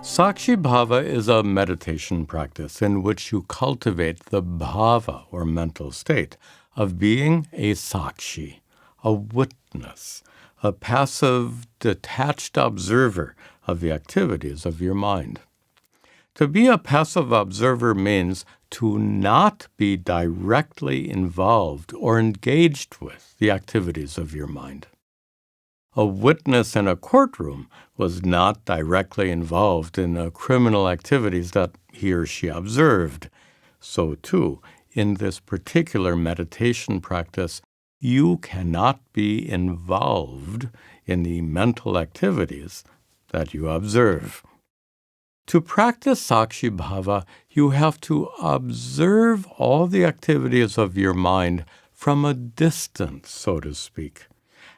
Sakshi Bhava is a meditation practice in which you cultivate the bhava, or mental state, of being a sakshi, a witness, a passive, detached observer of the activities of your mind. To be a passive observer means to not be directly involved or engaged with the activities of your mind. A witness in a courtroom was not directly involved in the criminal activities that he or she observed. So, too, in this particular meditation practice, you cannot be involved in the mental activities that you observe. To practice Sakshi Bhava, you have to observe all the activities of your mind from a distance, so to speak,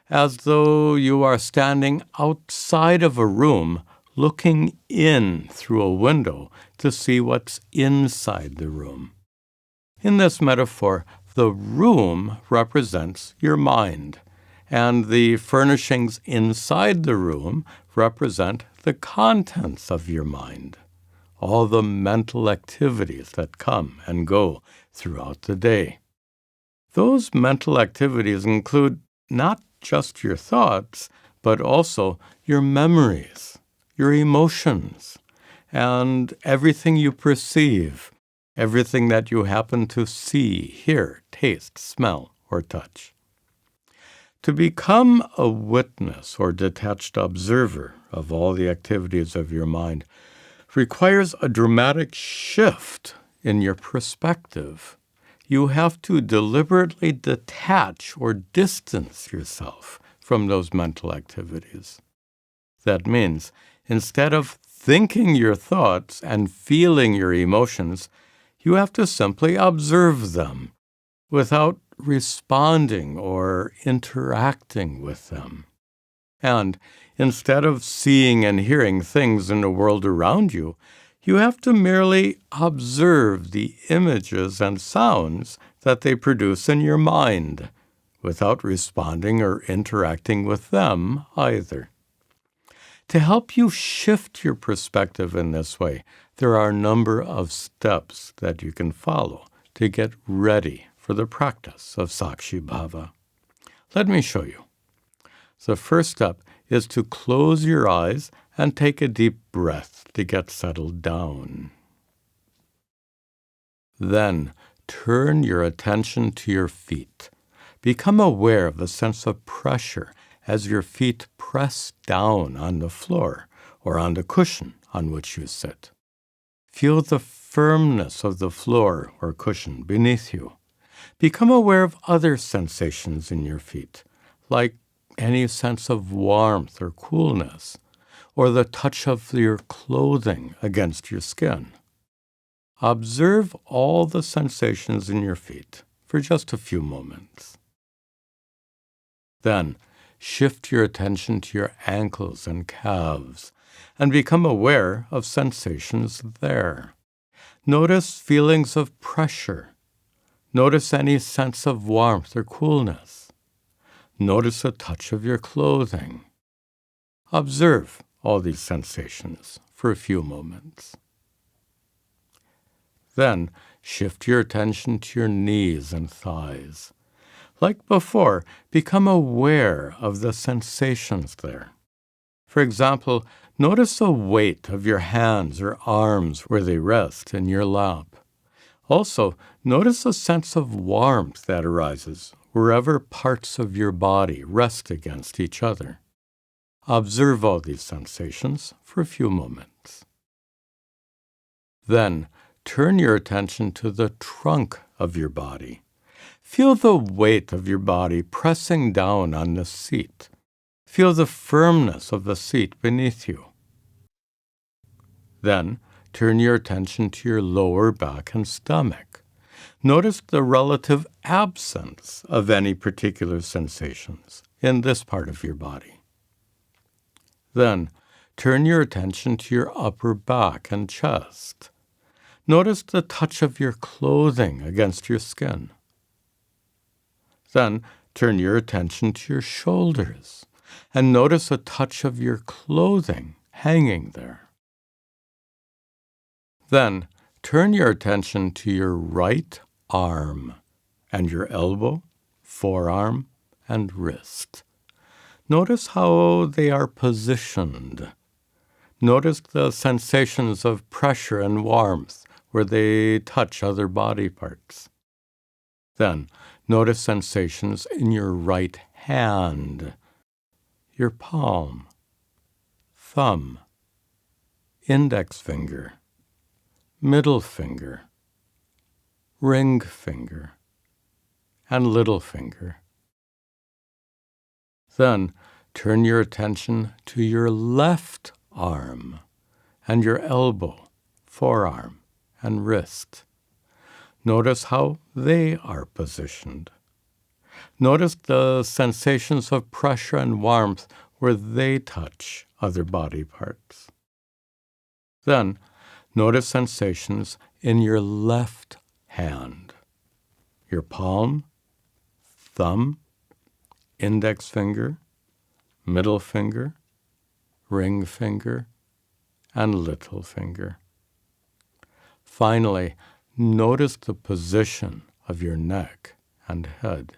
as though you are standing outside of a room looking in through a window to see what's inside the room. In this metaphor, the room represents your mind, and the furnishings inside the room represent the contents of your mind, all the mental activities that come and go throughout the day. Those mental activities include not just your thoughts, but also your memories, your emotions, and everything you perceive, everything that you happen to see, hear, taste, smell, or touch. To become a witness or detached observer of all the activities of your mind requires a dramatic shift in your perspective. You have to deliberately detach or distance yourself from those mental activities. That means, instead of thinking your thoughts and feeling your emotions, you have to simply observe them without responding or interacting with them. And instead of seeing and hearing things in the world around you, you have to merely observe the images and sounds that they produce in your mind, without responding or interacting with them either. To help you shift your perspective in this way, there are a number of steps that you can follow to get ready for the practice of Sakshi Bhava. Let me show you. The first step is to close your eyes and take a deep breath to get settled down. Then turn your attention to your feet. Become aware of a sense of pressure as your feet press down on the floor or on the cushion on which you sit. Feel the firmness of the floor or cushion beneath you. Become aware of other sensations in your feet, like any sense of warmth or coolness, or the touch of your clothing against your skin. Observe all the sensations in your feet for just a few moments. Then, shift your attention to your ankles and calves and become aware of sensations there. Notice feelings of pressure. Notice any sense of warmth or coolness. Notice a touch of your clothing. Observe all these sensations for a few moments. Then shift your attention to your knees and thighs. Like before, become aware of the sensations there. For example, notice the weight of your hands or arms where they rest in your lap. Also, notice a sense of warmth that arises wherever parts of your body rest against each other. Observe all these sensations for a few moments. Then, turn your attention to the trunk of your body. Feel the weight of your body pressing down on the seat. Feel the firmness of the seat beneath you. Then, turn your attention to your lower back and stomach. Notice the relative absence of any particular sensations in this part of your body. Then, turn your attention to your upper back and chest. Notice the touch of your clothing against your skin. Then turn your attention to your shoulders and notice a touch of your clothing hanging there. Then turn your attention to your right arm and your elbow, forearm, and wrist. Notice how they are positioned. Notice the sensations of pressure and warmth where they touch other body parts. Then notice sensations in your right hand, your palm, thumb, index finger, middle finger, ring finger, and little finger. Then turn your attention to your left arm and your elbow, forearm, and wrist. Notice how they are positioned. Notice the sensations of pressure and warmth where they touch other body parts. Then notice sensations in your left hand, your palm, thumb, index finger, middle finger, ring finger, and little finger. Finally, notice the position of your neck and head.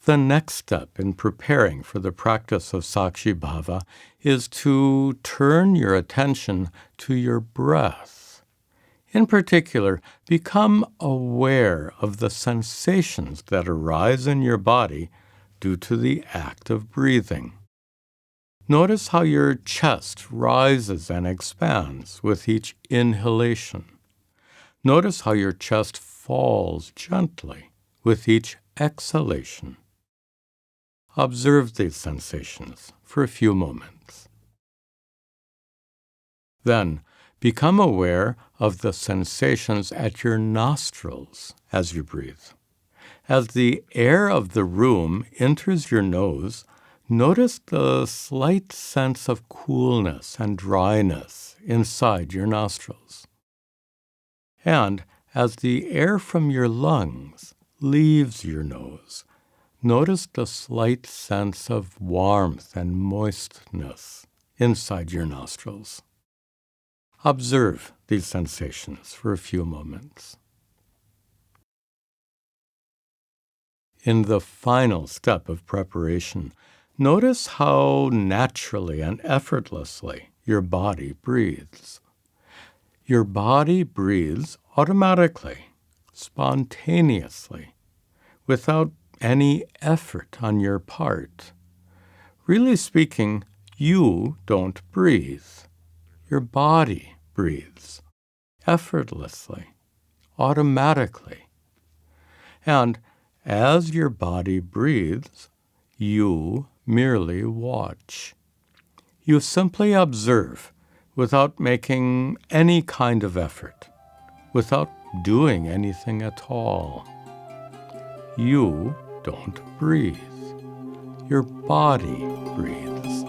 The next step in preparing for the practice of Sakshi Bhava is to turn your attention to your breath. In particular, become aware of the sensations that arise in your body due to the act of breathing. Notice how your chest rises and expands with each inhalation. Notice how your chest falls gently with each exhalation. Observe these sensations for a few moments. Then, become aware of the sensations at your nostrils as you breathe. As the air of the room enters your nose, notice the slight sense of coolness and dryness inside your nostrils. And as the air from your lungs leaves your nose, notice the slight sense of warmth and moistness inside your nostrils. Observe these sensations for a few moments. In the final step of preparation, notice how naturally and effortlessly your body breathes. Your body breathes automatically, spontaneously, without any effort on your part. Really speaking, you don't breathe. Your body breathes effortlessly, automatically. And as your body breathes, you merely watch. You simply observe without making any kind of effort, without doing anything at all. You don't breathe. Your body breathes.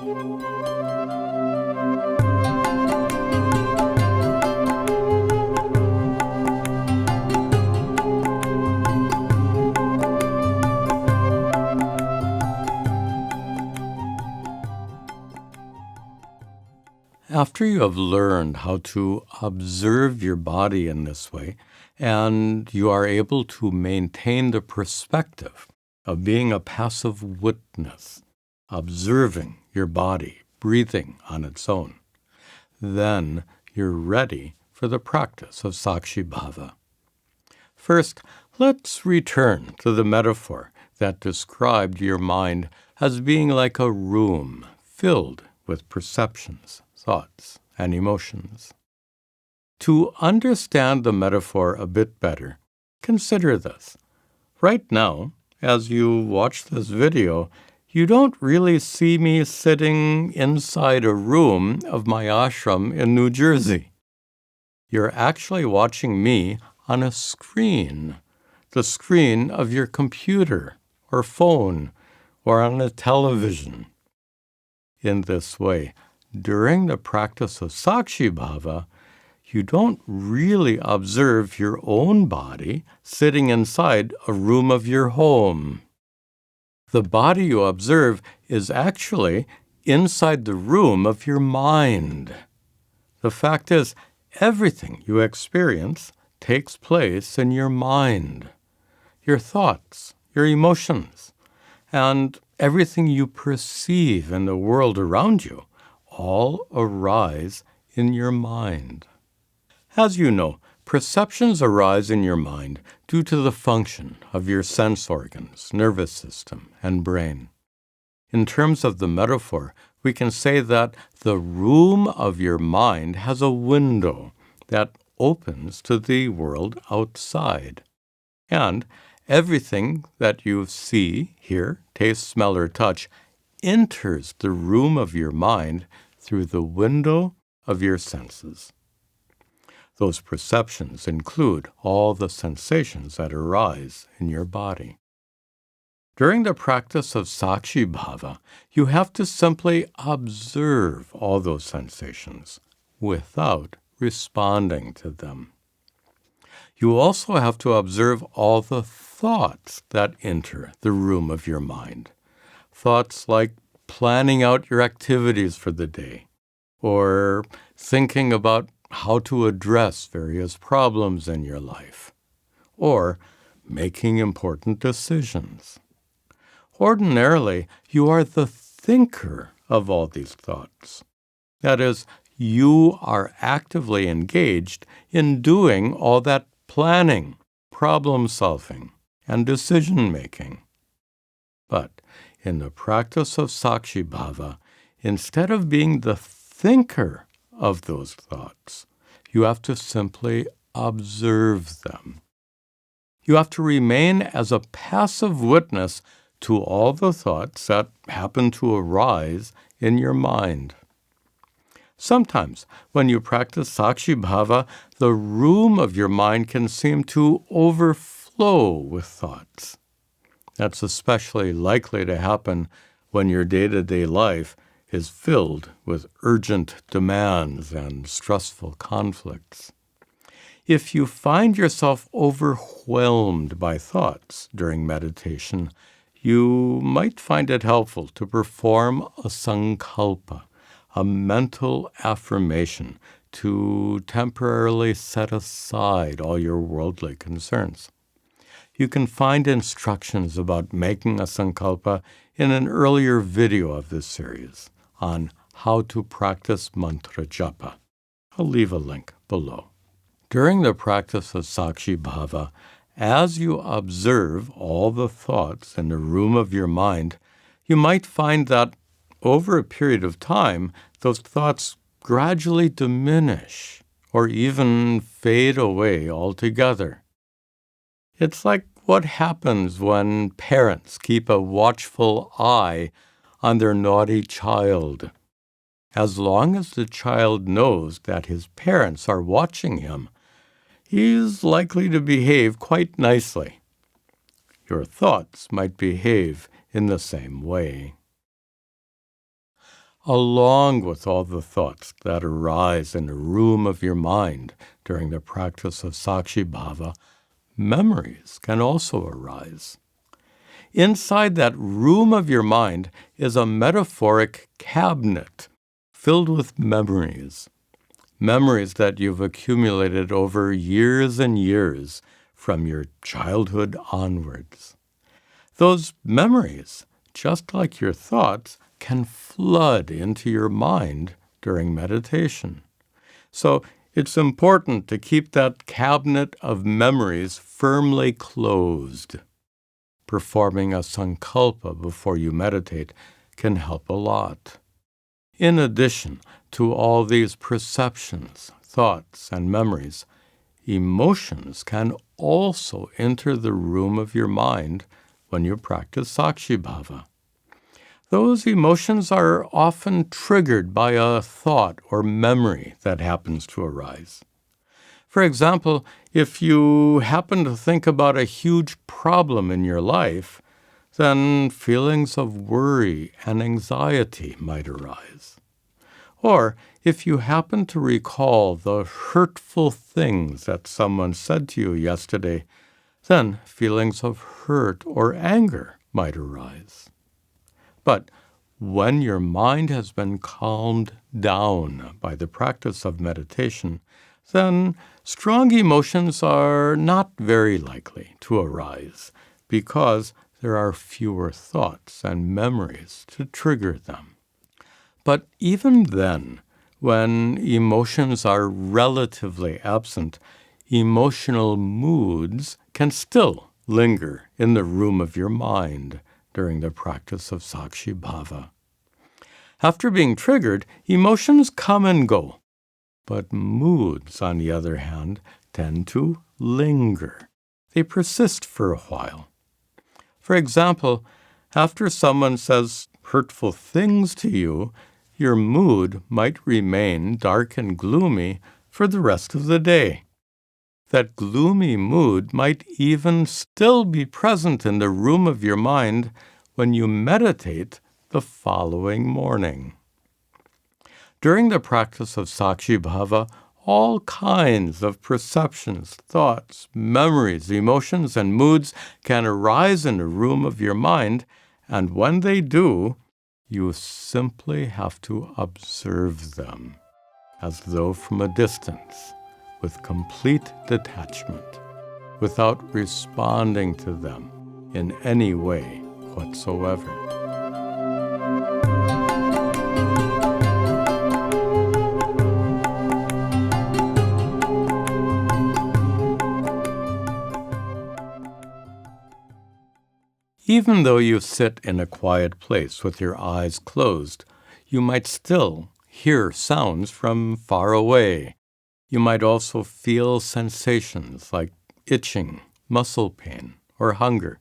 After you have learned how to observe your body in this way, and you are able to maintain the perspective of being a passive witness, observing your body, breathing on its own, then you're ready for the practice of Sakshi Bhava. First, let's return to the metaphor that described your mind as being like a room filled with perceptions, thoughts, and emotions. To understand the metaphor a bit better, consider this. Right now, as you watch this video, you don't really see me sitting inside a room of my ashram in New Jersey. You're actually watching me on a screen, the screen of your computer or phone or on a television. in this way. During the practice of Sakshi Bhava, you don't really observe your own body sitting inside a room of your home. The body you observe is actually inside the room of your mind. The fact is, everything you experience takes place in your mind. Your thoughts, your emotions, and everything you perceive in the world around you all arise in your mind. As you know, perceptions arise in your mind due to the function of your sense organs, nervous system, and brain. In terms of the metaphor, we can say that the room of your mind has a window that opens to the world outside. And everything that you see, hear, taste, smell, or touch enters the room of your mind through the window of your senses. Those perceptions include all the sensations that arise in your body. During the practice of Sakshi Bhava, you have to simply observe all those sensations without responding to them. You also have to observe all the thoughts that enter the room of your mind. Thoughts like planning out your activities for the day, or thinking about how to address various problems in your life, or making important decisions. Ordinarily, you are the thinker of all these thoughts. That is, you are actively engaged in doing all that planning, problem-solving, and decision-making. But in the practice of Sakshi Bhava, instead of being the thinker of those thoughts, you have to simply observe them. You have to remain as a passive witness to all the thoughts that happen to arise in your mind. Sometimes, when you practice Sakshi Bhava, the room of your mind can seem to overflow with thoughts. That's especially likely to happen when your day-to-day life is filled with urgent demands and stressful conflicts. If you find yourself overwhelmed by thoughts during meditation, you might find it helpful to perform a sankalpa, a mental affirmation to temporarily set aside all your worldly concerns. You can find instructions about making a sankalpa in an earlier video of this series on how to practice mantra japa. I'll leave a link below. During the practice of Sakshi Bhava, as you observe all the thoughts in the room of your mind, you might find that over a period of time, those thoughts gradually diminish or even fade away altogether. It's like what happens when parents keep a watchful eye on their naughty child. As long as the child knows that his parents are watching him, he's likely to behave quite nicely. Your thoughts might behave in the same way. Along with all the thoughts that arise in the room of your mind during the practice of Sakshi Bhava, memories can also arise. Inside that room of your mind is a metaphoric cabinet filled with memories. Memories that you've accumulated over years and years from your childhood onwards. Those memories, just like your thoughts, can flood into your mind during meditation. So it's important to keep that cabinet of memories firmly closed. Performing a sankalpa before you meditate can help a lot. In addition to all these perceptions, thoughts, and memories, emotions can also enter the room of your mind when you practice Sakshi Bhava. Those emotions are often triggered by a thought or memory that happens to arise. For example, if you happen to think about a huge problem in your life, then feelings of worry and anxiety might arise. Or if you happen to recall the hurtful things that someone said to you yesterday, then feelings of hurt or anger might arise. But when your mind has been calmed down by the practice of meditation, then strong emotions are not very likely to arise because there are fewer thoughts and memories to trigger them. But even then, when emotions are relatively absent, emotional moods can still linger in the room of your mind during the practice of Sakshi Bhava. After being triggered, emotions come and go, but moods, on the other hand, tend to linger. They persist for a while. For example, after someone says hurtful things to you, your mood might remain dark and gloomy for the rest of the day. That gloomy mood might even still be present in the room of your mind when you meditate the following morning. During the practice of Sakshi Bhava, all kinds of perceptions, thoughts, memories, emotions, and moods can arise in the room of your mind, and when they do, you simply have to observe them, as though from a distance, with complete detachment, without responding to them in any way whatsoever. Even though you sit in a quiet place with your eyes closed, you might still hear sounds from far away. You might also feel sensations like itching, muscle pain, or hunger.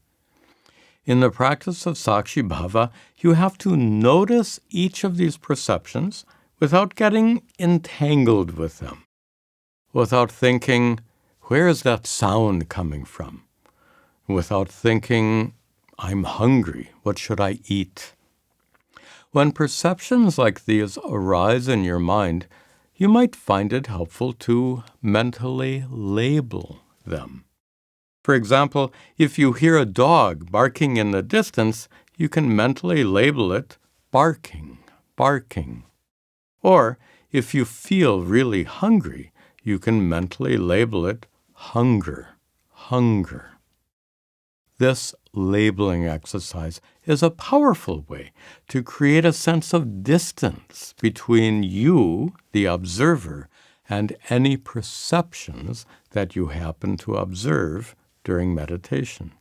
In the practice of Sakshi Bhava, you have to notice each of these perceptions without getting entangled with them, without thinking, where is that sound coming from? Without thinking, I'm hungry, what should I eat? When perceptions like these arise in your mind, you might find it helpful to mentally label them. For example, if you hear a dog barking in the distance, you can mentally label it barking, barking. Or if you feel really hungry, you can mentally label it hunger, hunger. This labeling exercise is a powerful way to create a sense of distance between you, the observer, and any perceptions that you happen to observe during meditation.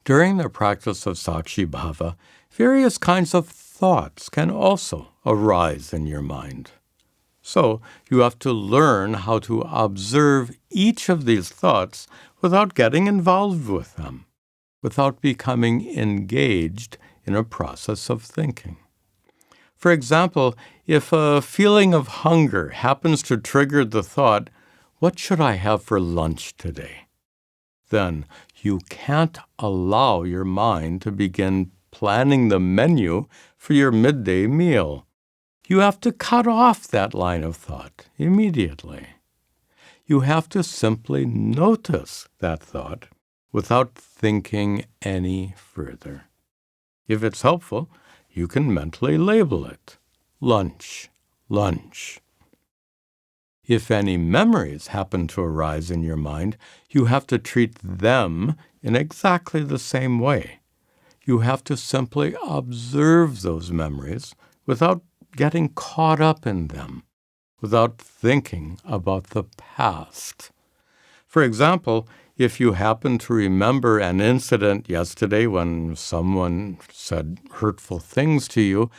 During the practice of Sakshi Bhava, various kinds of thoughts can also arise in your mind. So you have to learn how to observe each of these thoughts without getting involved with them, without becoming engaged in a process of thinking. For example, if a feeling of hunger happens to trigger the thought, what should I have for lunch today? Then you can't allow your mind to begin planning the menu for your midday meal. You have to cut off that line of thought immediately. You have to simply notice that thought without thinking any further. If it's helpful, you can mentally label it, lunch, lunch. If any memories happen to arise in your mind, you have to treat them in exactly the same way. You have to simply observe those memories without getting caught up in them, without thinking about the past. For example, if you happen to remember an incident yesterday when someone said hurtful things to you,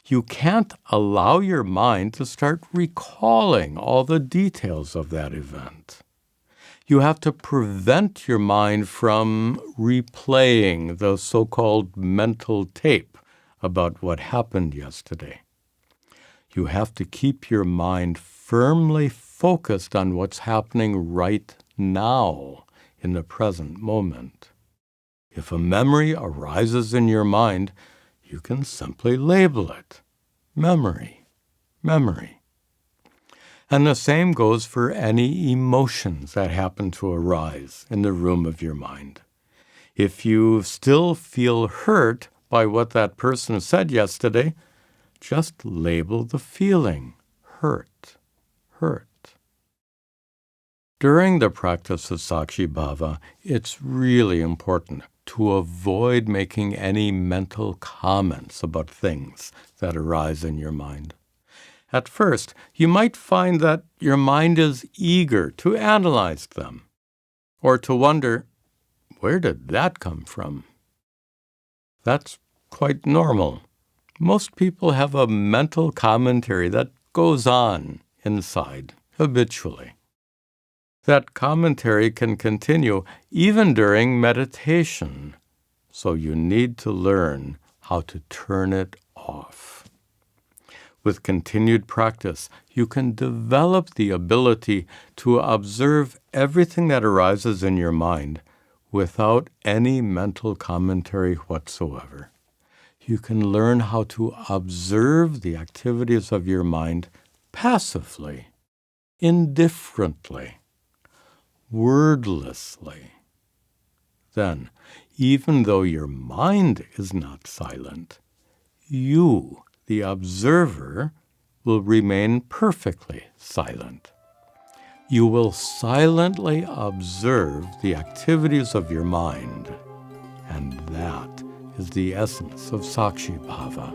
you can't allow your mind to start recalling all the details of that event. You have to prevent your mind from replaying the so-called mental tape about what happened yesterday. You have to keep your mind firmly focused on what's happening right now in the present moment. If a memory arises in your mind, you can simply label it. Memory, memory. And the same goes for any emotions that happen to arise in the room of your mind. If you still feel hurt by what that person said yesterday, just label the feeling. Hurt, hurt. During the practice of Sakshi Bhava, it's really important to avoid making any mental comments about things that arise in your mind. At first, you might find that your mind is eager to analyze them, or to wonder, where did that come from? That's quite normal. Most people have a mental commentary that goes on inside, habitually. That commentary can continue even during meditation, so you need to learn how to turn it off. With continued practice, you can develop the ability to observe everything that arises in your mind without any mental commentary whatsoever. You can learn how to observe the activities of your mind passively, indifferently, wordlessly. Then, even though your mind is not silent, you, the observer, will remain perfectly silent. You will silently observe the activities of your mind, and that is the essence of Sakshi Bhava.